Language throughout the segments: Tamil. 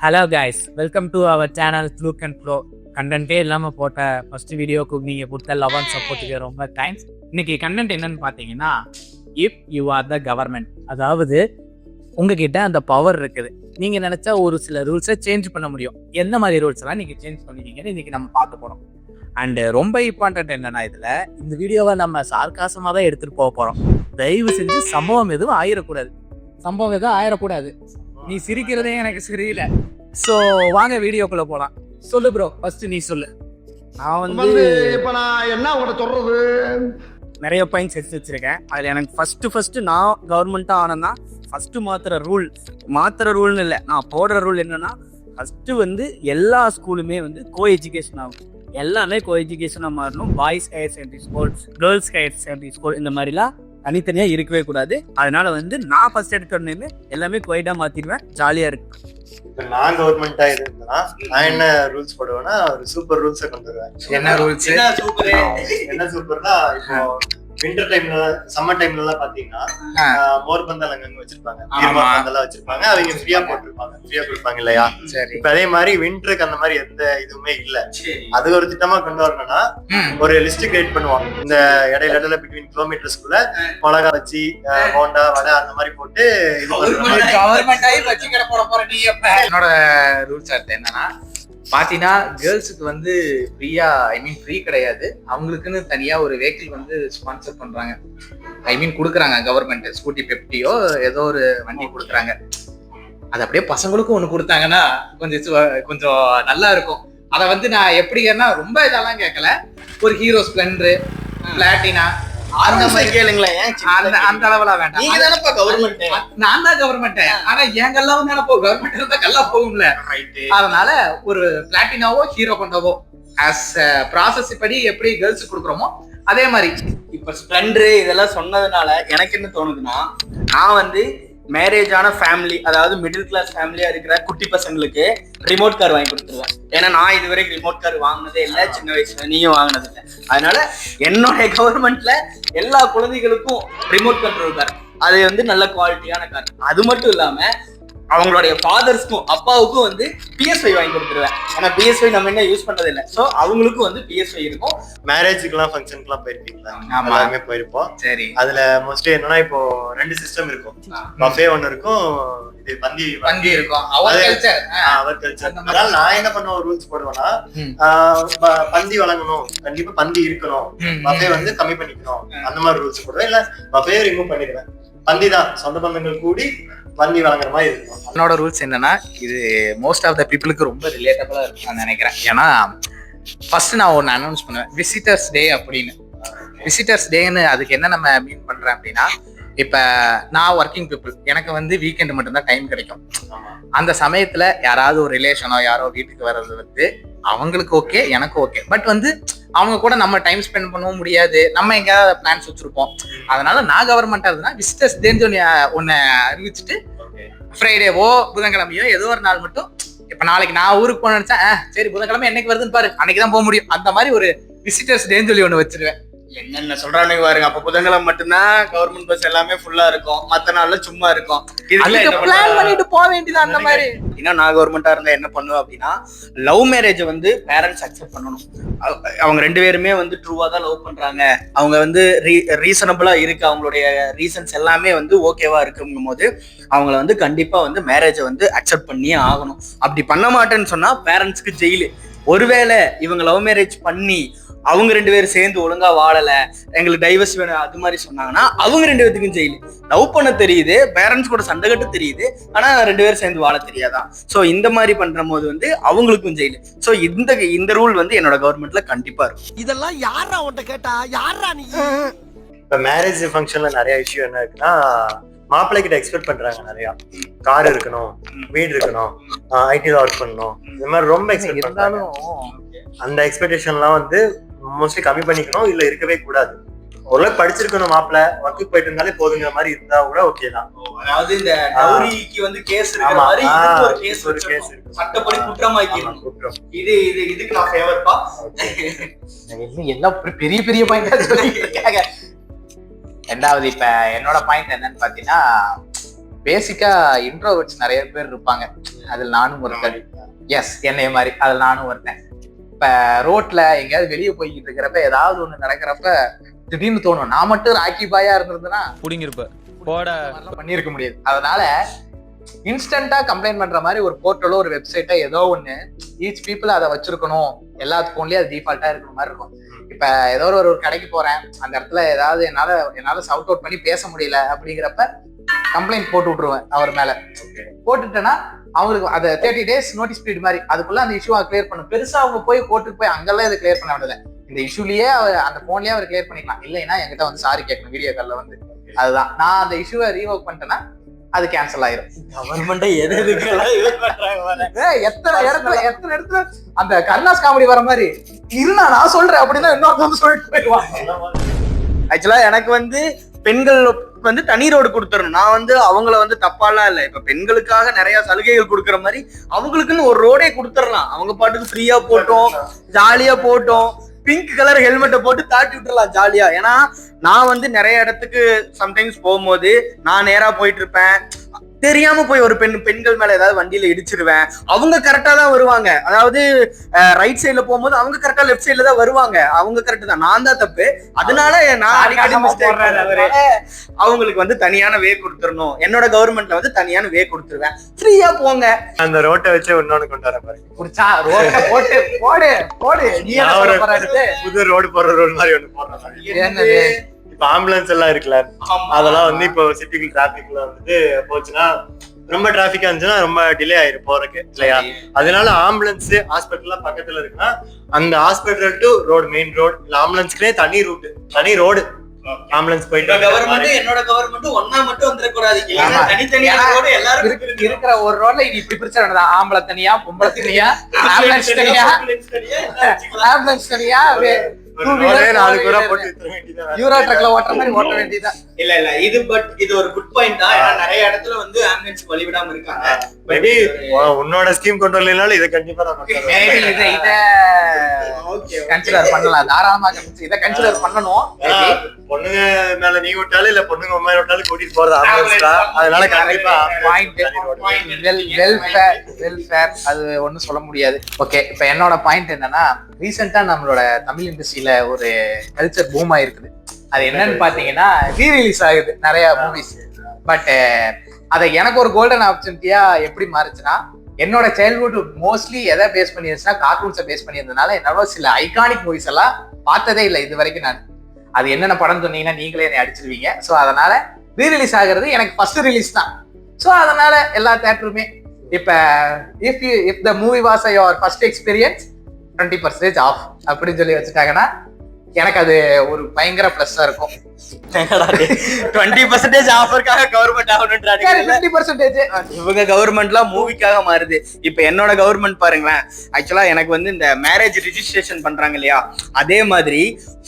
Hello guys, welcome to our channel fluke and bro. கண்டென்ட்டே இல்லாமல் போட்ட ஃபர்ஸ்ட் வீடியோக்கு நீங்கள் கொடுத்த லவ் அண்ட் சப்போர்ட்டுக்கு ரொம்ப தேங்க்ஸ். இன்னைக்கு கண்டென்ட் என்னன்னு பார்த்தீங்கன்னா, if you are the government, அதாவது உங்ககிட்ட அந்த பவர் இருக்குது, நீங்கள் நினச்சா ஒரு சில ரூல்ஸை சேஞ்ச் பண்ண முடியும். எந்த மாதிரி ரூல்ஸ் எல்லாம் நீங்கள் சேஞ்ச் பண்ணிக்கிங்கன்னு இன்னைக்கு நம்ம பார்க்க போகிறோம். அண்டு ரொம்ப இம்பார்ட்டன்ட் என்னன்னா, இதில் இந்த வீடியோவை நம்ம சார்காசமாக தான் எடுத்துகிட்டு போக போகிறோம். தயவு செஞ்சு சம்பவம் எதுவும் ஆயிடக்கூடாது. நீ சிரிக்கிறதே எனக்கு சரியில்லை. ஸோ வாங்க வீடியோக்குள்ள போகலாம். சொல்லு ப்ரோ, ஃபர்ஸ்ட் நீ சொல்லு. நான் வந்து இப்போ நான் என்ன உங்கள்கிட்ட சொல்றது, நிறைய பாயிண்ட்ஸ் எடுத்து வச்சிருக்கேன். அதில் எனக்கு ஃபர்ஸ்ட் நான் கவர்மெண்ட்டாக ஆனேன்னா ஃபர்ஸ்ட் மாத்திர ரூல்னு இல்லை, நான் போடுற ரூல் என்னன்னா, ஃபர்ஸ்ட் வந்து எல்லா ஸ்கூலுமே வந்து கோ எஜுகேஷன் ஆகும். எல்லாமே கோ எஜுகேஷனாக மாறணும். Boys higher secondary school, girls higher secondary school, இந்த மாதிரிலாம் தனித்தனியாக இருக்கவே கூடாது. அதனால வந்து நான் ஃபர்ஸ்ட் எடுத்தோடனே எல்லாமே கோயிடாக மாற்றிடுவேன். ஜாலியாக இருக்கு. நான் கவர்மெண்டா இருந்தேன்னா நான் என்ன ரூல்ஸ் போடுவேன்னா, ஒரு சூப்பர் ரூல்ஸை கொண்டு வருவேன். என்ன ரூல்ஸ்? என்ன சூப்பர்னா, இப்போ விண்டர் டைம்ல சம்மர் டைம்ல எல்லாம் பாத்தீங்கன்னா மோர் பந்தல் அங்கங்க வச்சிருப்பாங்க, பந்தெல்லாம் வச்சிருப்பாங்க. அவங்க ஃப்ரீயா கொடுப்பாங்க இல்லையா? இப்ப அதே மாதிரி விண்டருக்கு அந்த மாதிரி எந்த இதுவுமே இல்ல. அது ஒரு திட்டமா கொண்டு வரணும்னா ஒரு லிஸ்ட் கிரியேட் பண்ணுவோம். இந்த இடையில பிட்வீன் கிலோமீட்டர்ஸ்குள்ள மிளகா வச்சு போண்டா வடை அந்த மாதிரி போட்டு என்னோட ரூல்ஸ் என்னன்னா பாத்தீங்கன்னா, கேர்ள்ஸுக்கு வந்து ஃப்ரீயா ஃப்ரீ கிடையாது, அவங்களுக்குன்னு தனியா ஒரு வெஹிக்கிள் வந்து ஸ்பான்சர் பண்றாங்க. கொடுக்குறாங்க கவர்மெண்ட். ஸ்கூட்டி பெப்டியோ ஏதோ ஒரு வண்டி கொடுக்குறாங்க. அது அப்படியே பசங்களுக்கும் ஒண்ணு கொடுத்தாங்கன்னா கொஞ்சம் நல்லா இருக்கும். அதை வந்து நான் எப்படின்னா, ரொம்ப இதெல்லாம் கேட்கல, ஒரு ஹீரோ ஸ்ப்ளெண்டர், பிளாட்டினா அந்த மாதிரி கேளுங்களேன். அந்த அளவுல வேண்டாம். நீங்க தானப்பா கவர்மெண்ட், நான் தான் கவர்மெண்ட். ஆனா எங்கெல்லாம் நினைப்போம், கவர்மெண்ட் இருந்தா கல்லா போகும்ல. அதனால ஒரு பிளாட்டினாவோ ஹீரோ கொண்டவோ ஆஸ் ப்ராசஸ் படி எப்படி கேர்ள்ஸ் கொடுக்குறோமோ அதே மாதிரி. இப்ப ஸ்ப்ளெண்டர் இதெல்லாம் சொன்னதுனால எனக்கு என்ன தோணுதுன்னா, நான் வந்து மேரேஜ் ஆன ஃபேமிலி, அதாவது மிடில் கிளாஸ் ஃபேமிலியா இருக்கிற குட்டி பசங்களுக்கு ரிமோட் கார் வாங்கி கொடுத்துருவேன். ஏன்னா நான் இதுவரைக்கும் ரிமோட் கார் வாங்கினதே இல்லை, சின்ன வயசுல நீயும் வாங்கினது இல்லை. அதனால என்னுடைய கவர்மெண்ட்ல எல்லா குழந்தைகளுக்கும் ரிமோட் கண்ட்ரோல் கார், அது வந்து நல்ல குவாலிட்டியான கார். அது மட்டும் இல்லாம அவங்களுடைய ஃபாதர்ஸ்க்கும் அப்பாவுக்கும் வந்து PS5 வாங்கி கொடுத்துருவேன். ஏன்னா PS5 நம்ம என்ன யூஸ் பண்றது இல்லை. ஸோ அவங்களுக்கும் வந்து PS5 இருக்கும். மேரேஜுக்குலாம் ஃபங்க்ஷனுக்குலாம் போயிருப்பீங்களா? எல்லாருமே போயிருப்போம். சரி, அதுல மோஸ்ட்லி என்னன்னா, இப்போ 2 சிஸ்டம் இருக்கும். பஃபே ஒன்னு இருக்கும், இது பந்தி இருக்கும். அவர் கல்ச்சர். அதனால நான் என்ன பண்ண ஒரு ரூல்ஸ் போடுவேன்னா, பந்தி வழங்கணும், கண்டிப்பா பந்தி இருக்கணும், பஃபே வந்து கம்மி பண்ணிக்கணும், அந்த மாதிரி ரூல்ஸ் போடுவேன். இல்ல பஃபே ரிமூவ் பண்ணிடுவேன். பந்தி தான் சொந்த பந்தங்கள் கூடி பந்தி வழங்குற மாதிரி இருக்கும். என்னோட ரூல்ஸ் என்னன்னா, இது மோஸ்ட் ஆஃப் த பீப்புளுக்கு ரொம்ப ரிலேட்டபிளா இருக்கும் நான் நினைக்கிறேன். ஏன்னா ஃபர்ஸ்ட் நான் ஒன்று அனௌன்ஸ் பண்ணுவேன், விசிட்டர்ஸ் டே அப்படின்னு. விசிட்டர்ஸ் டேன்னு அதுக்கு என்ன நம்ம மீன் பண்றேன் அப்படின்னா, இப்ப நான் ஒர்க்கிங் பீப்புள், எனக்கு வந்து வீக்கெண்ட் மட்டும்தான் டைம் கிடைக்கும். அந்த சமயத்துல யாராவது ஒரு ரிலேஷனோ யாரோ வீட்டுக்கு வர்றது வந்து அவங்களுக்கு ஓகே, எனக்கு ஓகே. பட் வந்து அவங்க கூட நம்ம டைம் ஸ்பெண்ட் பண்ணவும் முடியாது, நம்ம எங்கேயாவது பிளான்ஸ் வச்சிருப்போம். அதனால நான் கவர்மெண்டா இருந்தேன்னா விசிட்டர்ஸ் டேன்னு சொல்லி ஒன்னு அறிவிச்சுட்டு, ஃப்ரைடேவோ புதன்கிழமையோ ஏதோ ஒரு நாள் மட்டும், இப்ப நாளைக்கு நான் ஊருக்கு போன நினைச்சா சரி புதன்கிழமை என்னைக்கு வருதுன்னு பாரு, அன்னைக்குதான் போக முடியும், அந்த மாதிரி ஒரு விசிட்டர்ஸ் டேன்னு சொல்லி ஒண்ணு வச்சிருவேன். என்னென்ன சொல்றானு பாருங்க. அப்ப புதன்கிழமை மட்டும்தான் கவர்மெண்ட் பஸ் எல்லாமே ஃபுல்லா இருக்கும், மத்த நாள்ல சும்மா இருக்கும். பிளான் பண்ணிட்டு போக வேண்டியது அந்த மாதிரி. இன்னும் நான் கவர்மெண்டா இருந்தா என்ன பண்ணுவேன் அப்படின்னா, லவ் மேரேஜ் வந்து பேரண்ட்ஸ் அக்செப்ட் பண்ணணும். அவங்க 2 பேருமே வந்து ட்ரூவா தான் லவ் பண்றாங்க, அவங்க வந்து ரீசனபிளா இருக்கு, அவங்களுடைய ரீசன்ஸ் எல்லாமே வந்து ஓகேவா இருக்குங்கும் போது அவங்கள வந்து கண்டிப்பா வந்து மேரேஜை வந்து அக்செப்ட் பண்ணியே ஆகணும். அப்படி பண்ண மாட்டேன்னு சொன்னா பேரண்ட்ஸ்க்கு ஜெயிலு. ஒருவேளை இவங்க லவ் மேரேஜ் பண்ணி அவங்க 2 பேரும் சேர்ந்து ஒழுங்கா வாழல, எங்களுக்கு டைவர்ஸ் வேணும் அது மாதிரி சொன்னாங்கன்னா அவங்க 2 பேத்துக்கும் ஜெயிலு. லவ் பண்ண தெரியுது, பேரண்ட்ஸ் கூட சண்டை கட்டு தெரியுது, ஆனா 2 பேரும் சேர்ந்து வாழ தெரியாதான். சோ இந்த மாதிரி பண்ற போது வந்து அவங்களுக்கும் ஜெயிலு. சோ இந்த ரூல் வந்து என்னோட கவர்மெண்ட்ல கண்டிப்பா இருக்கும். இதெல்லாம் யாரா உன்கிட்ட கேட்டா, யாரா நீ? இப்ப மேரேஜ் ஃபங்க்ஷன்ல நிறைய விஷயம் என்ன இருக்குன்னா, மாப்பிள்ளை கிட்ட எக்ஸ்பெக்ட் பண்றாங்க நிறைய, கார் இருக்கணும், வீடு இருக்கணும், ஐடில ஒர்க் பண்ணணும், இந்த மாதிரி ரொம்ப எக்ஸ்பெக்ட் பண்றாங்க. அந்த எக்ஸ்பெக்டேஷன்லாம் வந்து மோஸ்ட்லி கம்மி பண்ணிக்கணும், இல்ல இருக்கவே கூடாது. ஓரளவுக்கு படிச்சிருக்கணும், மாப்பிள்ள ஒர்க்கு போயிட்டு இருந்தாலே போதுங்கிற மாதிரி இருந்தா கூட ஓகே தான். அதாவது இந்த டவுரிக்கு வந்து கேஸ் இருக்கிற மாதிரி இதுக்கு ஒரு கேஸ் இருக்கு, சட்டப்படி குற்றமாக்கிடணும். இதுக்கு நான் ஃபேவர்ப்பா. எல்லாம் பெரிய பெரிய பாயிண்டா சொல்லிருக்காங்க. ரெண்டாவது இப்ப என்னோட பாயிண்ட் என்னன்னு பாத்தீங்கன்னா, பேசிக்கா இன்ட்ரோவர்ட்ஸ் நிறைய பேர் இருப்பாங்க, அதில் நானும் ஒருத்தன். எஸ், என்னைய மாதிரி அதில் நானும் ஒருத்தன். இப்ப ரோட்ல எங்கேயாவது வெளியே போய்கிட்டு இருக்கிறப்ப ஏதாவது ஒண்ணு நடக்கிறப்ப திடீர்னு தோணும், நான் மட்டும் ராக்கி பாயா இருந்திருந்தேன்னா பண்ணிருக்க முடியாது. அதனால இன்ஸ்டன்டா கம்ப்ளைண்ட் பண்ற மாதிரி ஒரு போர்ட்டலோ ஒரு வெப்சைட்டோ ஏதோ ஒண்ணு ஈச் பீப்புள் அதை வச்சிருக்கணும். எல்லா போன்லயும் அது டிஃபால்ட்டா இருக்கிற மாதிரி இருக்கும். இப்ப ஏதோ ஒரு கடைக்கு போறேன், அந்த இடத்துல ஏதாவது என்னால சவுட் அவுட் பண்ணி பேச முடியல அப்படிங்கிறப்ப கம்ப்ளைண்ட் போட்டு விட்டுருவேன் அவர் மேல. போட்டுட்டேன்னா அவங்களுக்கு அதை 30 days நோட்டீஸ் பீரியட் மாதிரி, அதுக்குள்ள அந்த இஷ்யூ கிளியர் பண்ணும். பெருசா அவங்க போய் கோர்ட்டுக்கு போய் அங்கெல்லாம் இதை கிளியர் பண்ண விடல. இந்த இஷ்யூலயே அந்த போன்லயே அவர் கிளியர் பண்ணிக்கலாம். இல்லைன்னா என்கிட்ட வந்து சாரி கேட்கணும் வீடியோ கால்ல வந்து. அதுதான் நான் அந்த இஷ்யூவை ரீவொர்க் பண்ணிட்டேன்னா அது கேன்சல் ஆயிரும். கவர்மெண்ட் எத்தனை இடத்துல அந்த கர்ணாஸ் காமெடி வர மாதிரி இருந்தா நான் சொல்றேன் அப்படின்னா இன்னொருத்தவங்க சொல்லிட்டு போயிடுவாங்க. ஆக்சுவலா எனக்கு வந்து பெண்கள் வந்து தனி ரோடு கொடுத்துடணும். நான் வந்து அவங்கள வந்து தப்பாலாம் இல்லை. இப்ப பெண்களுக்காக நிறைய சலுகைகள் கொடுக்குற மாதிரி அவங்களுக்குன்னு ஒரு ரோடே கொடுத்துடலாம். அவங்க பாட்டுக்கு ஃப்ரீயா போட்டோம், ஜாலியா போட்டோம், பிங்க் கலர் ஹெல்மெட்டை போட்டு தாட்டி விட்டுறலாம் ஜாலியா. ஏன்னா நான் வந்து நிறைய இடத்துக்கு சம்டைம்ஸ் போகும்போது நான் நேரா போயிட்டு இருப்பேன், தெரியாம போய் ஒரு பெண்கள் மேல ஏதாவது வண்டியில இடிச்சிருவேன். அவங்க கரெக்டா தான் வருவாங்க, அதாவது ரைட் சைட்ல போகும்போது அவங்க கரெக்டா லெஃப்ட் சைட்ல தான் வருவாங்க. அவங்க கரெக்ட் தான், நான் தான் தப்பு. அதனால நான் அடிக்கடி மிஸ்டேக் அவங்களுக்கு வந்து தனியான வே கொடுத்துடணும். என்னோட கவர்மெண்ட்ல வந்து தனியான வே கொடுத்துருவேன், ஃப்ரீயா போங்க. அந்த ரோட்டை வச்சு இன்னொன்னு கொண்டு வர பாருங்க, போட்டு போடு போடு நீ புது ரோடு போடுற ரோடு மாதிரி ஒண்ணு போடுறாங்க. இப்ப ஆம்புலன்ஸ் எல்லாம் இருக்குல்ல, அதெல்லாம் வந்து இப்போ சிட்டிக்குள் டிராபிக்ல வந்து போச்சுன்னா ரொம்ப டிராபிக்கா இருந்துச்சுன்னா ரொம்ப டிலே ஆயிரும் போறதுக்கு இல்லையா. அதனால ஆம்புலன்ஸ் ஹாஸ்பிட்டல் எல்லாம் பக்கத்துல இருக்குன்னா அந்த hospital to road, main road இல்ல ஆம்புலன்ஸ்க்கே தனி ரூட், தனி ரோடு ஆம்புலன்ஸ் போயிட்டு. கவர்மெண்ட் என்னோட கவர்மெண்ட் ஒன்னா மட்டும் வந்துடக்கூடாது, தனித்தனியா ரோடு எல்லாரும் இருக்கிற ஒரு ரோட்ல இது இப்படி பிரச்சனை. ஆம்பளை தனியா, பொம்பளை தனியா, ஆம்புலன்ஸ் தனியா, ஆம்புலன்ஸ் தனியா, யூரோ ட்ரக்ல ஓட்டுற மாதிரி ஓட்ட வேண்டியதான். இல்ல இது ஒரு குட் பாயிண்ட் தான். ஏன்னா நிறைய இடத்துல வந்து ஆம்புலன்ஸ் வழிவிடாம இருக்காங்க. மேபி உன்னோட ஸ்கீம் கொண்டு வரலனாலும் இதை கண்டிப்பா இத கன்சிடர் பண்ணலாம், தாராளமா இதை கன்சிடர் பண்ணணும். பொண்ணுங்க மேல நீ விட்டாலும் இல்ல பொண்ணுங்க மேல விட்டாலும் கூட்டிட்டு போறது ஆம்புலன்ஸ் தான். அதனால கண்டிப்பா வெல்ஃபேர் அது ஒண்ணும் சொல்ல முடியாது. ஓகே, இப்ப என்னோட பாயிண்ட் என்னன்னா, ரீசெண்டா நம்மளோட தமிழ் இண்டஸ்ட்ரியில ஒரு கல்ச்சர் பூம் ஆயிருக்குது. அது என்னன்னு பாத்தீங்கன்னா ரீ ரிலீஸ் ஆகுது நிறைய மூவிஸ். பட் அதை எனக்கு ஒரு கோல்டன் ஆப்பர்ச்சுனிட்டியா எப்படி மாறுச்சுன்னா, என்னோட சைல்ட்ஹுட் மோஸ்ட்லி எதை பேஸ் பண்ணிருச்சுன்னா கார்ட்டூன்ஸை பேஸ் பண்ணியிருந்தனால என்னோட சில ஐகானிக் மூவிஸ் எல்லாம் பார்த்ததே இல்லை இது வரைக்கும். நான் அது என்னென்ன படம் சொன்னீங்கன்னா நீங்களே என்னை அடிச்சிருவீங்க. ஸோ அதனால ரீ ரிலீஸ் ஆகிறது எனக்கு ஃபர்ஸ்ட் ரிலீஸ் தான். ஸோ அதனால எல்லா தேட்டருமே இப்ப if the movie was your first experience 20% off அப்படின்னு சொல்லி வச்சுட்டாங்கன்னா எனக்கு அது ஒரு பயங்கர பிளஸ்ஸா இருக்கும். 20% ஆஃபருக்காக கவர்மெண்ட் ஆகணும்ன்றாங்க. 20% இவங்க கவர்மெண்ட்லாம் மூவிக்காக மாறுது. இப்ப என்னோட கவர்மெண்ட் பாருங்களேன், ஆக்சுவலா எனக்கு வந்து இந்த மேரேஜ் ரிஜிஸ்ட்ரேஷன் பண்றாங்க இல்லையா, அதே மாதிரி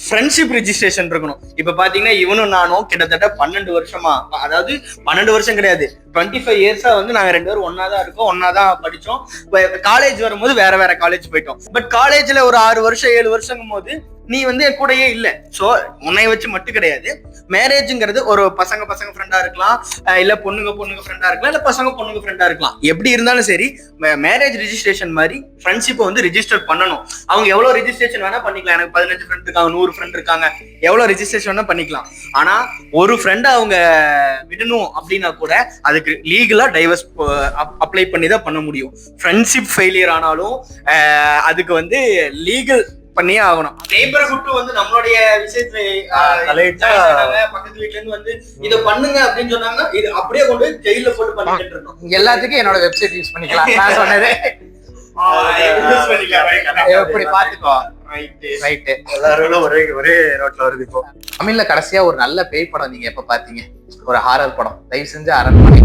ஃப்ரெண்ட்ஷிப் ரிஜிஸ்ட்ரேஷன் இருக்கணும். இப்ப பாத்தீங்கன்னா இவனும் நானும் கிட்டத்தட்ட 12 வருஷமா, அதாவது 12 வருஷம் கிடையாது, 25 இயர்ஸா வந்து நாங்க 2 பேரும் ஒன்னாதான் இருக்கோம், ஒன்னாதான் படிச்சோம். காலேஜ் வரும்போது வேற வேற காலேஜ் போயிட்டோம். பட் காலேஜ்ல ஒரு 6 வருஷம் 7 வருஷங்கும் போது நீ வந்து என் கூடயே இல்ல. சோ உன்னைய வச்சு மட்டும் கிடையாது, மேரேஜ்ங்கிறது ஒரு பசங்க ஃப்ரெண்டா இருக்கலாம், இல்ல பொண்ணுங்க ஃப்ரெண்டா இருக்கலாம், இல்ல பசங்க பொண்ணுங்க ஃப்ரெண்டா இருக்கலாம். எப்படி இருந்தாலும் சரி மேரேஜ் ரிஜிஸ்ட்ரேஷன் மாதிரி ஃப்ரெண்ட்ஷிப்பை வந்து ரிஜிஸ்டர் பண்ணணும். அவங்க எவ்வளவு ரிஜிஸ்ட்ரேஷன் வேணா பண்ணிக்கலாம். எனக்கு 15 ஃப்ரெண்ட் இருக்காங்க, 100 ஃப்ரெண்ட் இருக்காங்க, எவ்வளவு ரிஜிஸ்ட்ரேஷன் வேணா பண்ணிக்கலாம். ஆனா ஒரு ஃப்ரெண்டை அவங்க விடணும் அப்படின்னா கூட அதுக்கு லீகலா டைவர்ஸ் அப்ளை பண்ணி தான் பண்ண முடியும். ஃப்ரெண்ட்ஷிப் ஃபெயிலியர் ஆனாலும் அதுக்கு வந்து லீகல் பண்ணியே ஆகணும். நெய்பர் குட்டு வந்து நம்மளுடைய விஷயத்துல பக்கத்து வீட்டுல இருந்து வந்து இதை பண்ணுங்க அப்படின்னு சொன்னாங்கன்னா இது அப்படியே கொண்டு போய் ஜெயில போட்டு பண்ணிட்டு இருக்கோம். எல்லாத்துக்கும் என்னோட வெப்சைட் யூஸ் பண்ணிக்கலாம். நான் சொன்னது எப்படி பாத்துக்கோ. ரைட், எல்லாரும் ஒரே ரோட்ல வருது. இப்போ தமிழ்ல கடைசியா ஒரு நல்ல பேய் படம் நீங்க எப்ப பாத்தீங்க? ஒரு ஹாரர் படம். தயவு செஞ்சு அரண்மனை.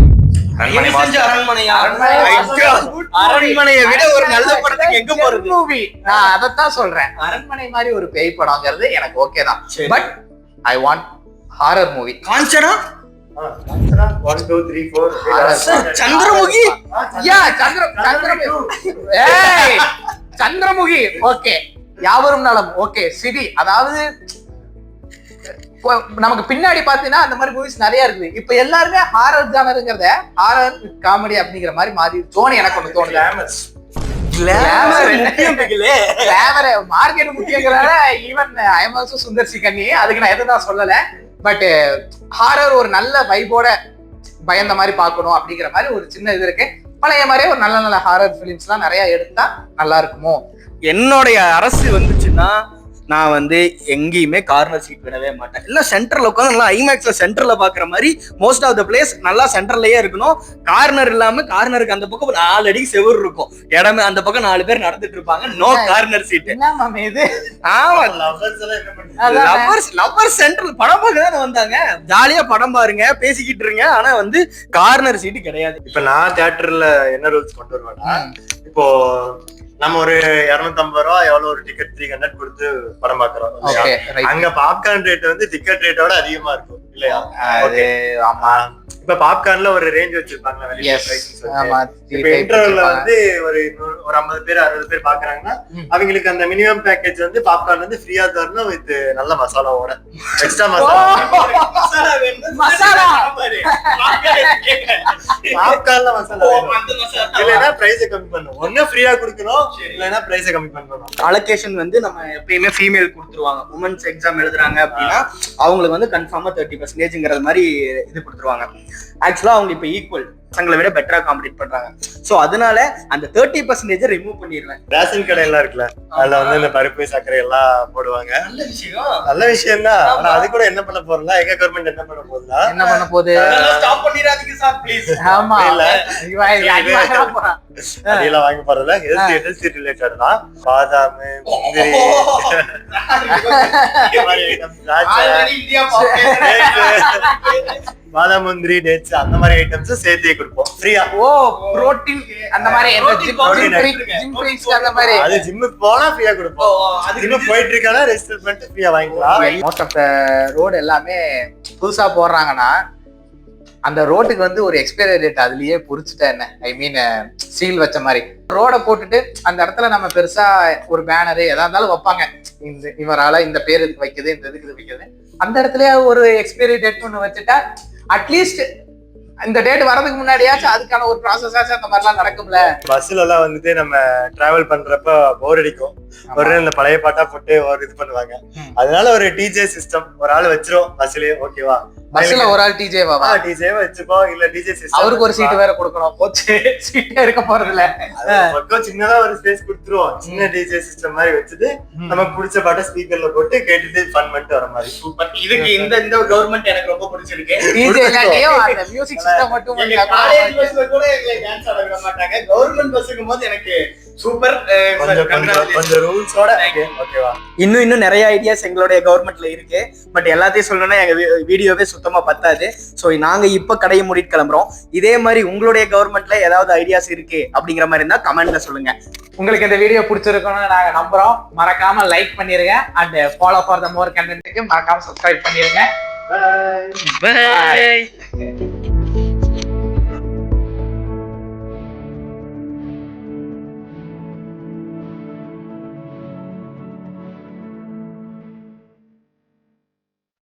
அரண்மனையை விட ஒரு நல்ல படத்துக்கு எங்க போறது மூவி? நான் அதத்தான் சொல்றேன். அரண்மனை மாதிரி ஒரு பேய் படம்ங்கிறது எனக்கு ஓகே தான். But I want horror movie. Kanchana 1 2 3 4 Chandramukhi. Chandramukhi okay, யாவரும் நலம் ஓகே, சிடி, அதாவது இப்போ நமக்கு பின்னாடி பாத்தீங்கன்னா அந்த மாதிரி மூவிஸ் நிறைய இருக்குது. இப்ப எல்லாருமே ஹாரர் ஜானருங்கிறத ஹாரர் காமெடி அப்படிங்கிற மாதிரி மாறிடுச்சோன்னு எனக்கு ஒண்ணு தோணுது. மார்க்கெட் முக்கியங்கிறத even I am also Sundar C கண்ணி, அதுக்கு நான் எதுவும் சொல்லல. பட் ஹாரர் ஒரு நல்ல வைபோட பயந்த மாதிரி பார்க்கணும் அப்படிங்கிற மாதிரி ஒரு சின்ன இது இருக்கு. பழைய மாதிரியே ஒரு நல்ல நல்ல ஹாரர் பிலிம்ஸ் எல்லாம் நிறைய எடுத்தா நல்லா இருக்குமோ. என்னுடைய அரசு வந்துச்சுன்னா நான் வந்து எங்கேயுமே கார்னர் சீட் விடவே மாட்டேன். இல்லை சென்டர்ல உட்காந்து நல்லா ஐமேக்ஸ்ல சென்டர்ல பாக்குற மாதிரி மோஸ்ட் ஆஃப் த பிளேஸ் நல்லா சென்டர்லயே இருக்கணும். கார்னர் இல்லாம கார்னருக்கு அந்த பக்கம் 4 அடி செவுரு இருக்கும், இடமே அந்த பக்கம் 4 பேர் நடந்துட்டு இருப்பாங்க. No corner seat. இது ஆமா, லவ்வர்ஸ் சென்டர் படம் பார்க்க தானே வந்தாங்க, ஜாலியா படம் பாருங்க பேசிக்கிட்டு இருங்க. ஆனா வந்து கார்னர் சீட்டு கிடையாது. இப்ப நான் தியேட்டர்ல என்ன ரூல்ஸ் கொண்டு வருவேன்னா, இப்போ நம்ம ஒரு 250 ரூபா எவ்வளவு ஒரு டிக்கெட் 300 கொடுத்து படம் பாக்குறோம். அங்க பாப்கார்ன் ரேட் வந்து டிக்கெட் ரேட்டோட அதிகமா இருக்கும் இல்லையா? ஆமா, இப்ப பாப்கார்ன்ல ஒரு ரேஞ்ச் வச்சிருப்பாங்க. இப்ப இன்டர்வல்ல வந்து ஒரு 50 பேர் 60 பேர் பாக்குறாங்கன்னா அவங்களுக்கு அந்த மினிமம் பேக்கேஜ் வந்து பாப்கார்ன் வந்து ஃப்ரீயா தரணும் வித் நல்ல மசாலாவோட. எக்ஸ்ட்ரா மசாலா பாப்கார்ன்ல மசாலா இல்லைன்னா பிரைஸ் கம்மி பண்ணணும். ஒண்ணு ஃப்ரீயா கொடுக்கணும், இல்லைன்னா பிரைஸ் கம்மி பண்ணணும். அலோகேஷன் வந்து நம்ம எப்பயுமே ஃபீமேல் கொடுத்துருவாங்க. உமன்ஸ் எக்ஸாம் எழுதுறாங்க அப்படின்னா அவங்களுக்கு வந்து கன்ஃபார்மா 30%ங்கிறது மாதிரி இது கொடுத்துருவாங்க. ஆக்சுவலா அவங்க இப்ப ஈக்குவல் பசங்களை விட பெட்டரா காம்படிட் பண்றாங்க. சோ அதனால அந்த 30% ரிமூவ் பண்ணிடுவேன். ரேஷன் கடை எல்லாம் இருக்குல்ல, அதுல வந்து இந்த பருப்பு சர்க்கரை எல்லாம் போடுவாங்க. நல்ல விஷயம் தான். ஆனா அது கூட என்ன பண்ண போறோம்னா, எங்க கவர்மெண்ட் என்ன பண்ண போகுதுன்னா, என்ன பண்ண போகுது? ஸ்டாப் பண்ணிடாதீங்க சார் ப்ளீஸ். ஆமா இல்ல அதெல்லாம் வாங்கி போறதுல ஹெல்த் ரிலேட்டட் தான். பாதாம், முந்திரி, பாதாம், முந்திரி, டேட்ஸ் அந்த மாதிரி ஐட்டம்ஸ் சேர்த்தே கொடுப்போம் ஃப்ரீயா. ஓ புரோட்டீன் அந்த மாதிரி அந்த மாதிரி அது ஜிம்முக்கு போனா ஃப்ரீயா கொடுப்போம். ஜிம் போயிட்டு இருக்கானா ரெஜிஸ்டர் பண்ணிட்டு ஃப்ரீயா வாங்கிக்கலாம். மோஸ்ட் ஆஃப் த ரோடு எல்லாமே புதுசா போடுறாங்கன்னா அந்த ரோட்டுக்கு வந்து ஒரு எக்ஸ்பைரி டேட் அதுலயே பொறிச்சுட்டா என்ன, ஐ மீன் சீல் வச்ச மாதிரி ரோட போட்டுட்டு அந்த இடத்துல நம்ம பெருசா ஒரு பேனரு எதா இருந்தாலும் வைப்பாங்க. இந்த இவரால இந்த பேர் இதுக்கு வைக்குது, இந்த இதுக்கு இது வைக்குது. அந்த இடத்துலயே ஒரு எக்ஸ்பைரி டேட் ஒண்ணு வச்சுட்டா அட்லீஸ்ட் இந்த டேட் வரதுக்கு முன்னாடியாச்சும் அதுக்கான ஒரு ப்ராசஸ் ஆச்சு அந்த மாதிரிலாம் நடக்கும்ல. பஸ்ல எல்லாம் வந்துட்டு நம்ம டிராவல் பண்றப்ப போர் அடிக்கும், ஒரு இந்த பழைய பாட்டா போட்டு ஒரு இது பண்ணுவாங்க. அதனால ஒரு டிஜே சிஸ்டம் ஒரு ஆள் வச்சிரும் பஸ்லயே. ஓகேவா? பஸ்ல ஒரு ஆள் டிஜேவா வச்சுப்போ, இல்ல டிஜே சிஸ்டம் அவருக்கு ஒரு சீட் வேற கொடுக்கணும். போச்சு சீட்டே இருக்க போறது இல்ல. பக்கம் சின்னதா ஒரு ஸ்பேஸ் கொடுத்துருவோம். சின்ன டிஜே சிஸ்டம் மாதிரி வச்சுட்டு நமக்கு பிடிச்ச பாட்டை ஸ்பீக்கர்ல போட்டு கேட்டுட்டு ஃபன் பண்ணிட்டு வர மாதிரி. சூப்பர். இதுக்கு இந்த கவர்மெண்ட் எனக்கு ரொம்ப பிடிச்சிருக்கு. டிஜே இல்லாட்டியும் அந்த மியூசிக் சிஸ்டம் மட்டும் காலேஜ் பஸ்ல கூட எங்களை டான்ஸ் ஆட விட மாட்டாங்க. கவர்மெண்ட் பஸ்ஸுக்கும் போது எனக்கு சூப்பர். கொஞ்சம் ரூல்ஸோட. ஓகேவா? இன்னும் நிறைய ஐடியாஸ் எங்களுடைய கவர்மெண்ட்ல இருக்கு. பட் எல்லாத்தையும் சொல்லணும்னா எங்க வீடியோவே சுத்தமா பத்தாது. சோ நாங்க இப்ப கடையை மூடிட்டு கிளம்புறோம். இதே மாதிரி உங்களுடைய கவர்மெண்ட்ல ஏதாவது ஐடியாஸ் இருக்கு அப்படிங்கிற மாதிரி இருந்தா கமெண்ட்ல சொல்லுங்க. உங்களுக்கு இந்த வீடியோ பிடிச்சிருக்கணும்னு நாங்க நம்புறோம். மறக்காம லைக் பண்ணிருங்க அண்ட் ஃபாலோ ஃபார் த மோர் கண்டென்ட்க்கு மறக்காம சப்ஸ்கிரைப் பண்ணிருங்க. Bye.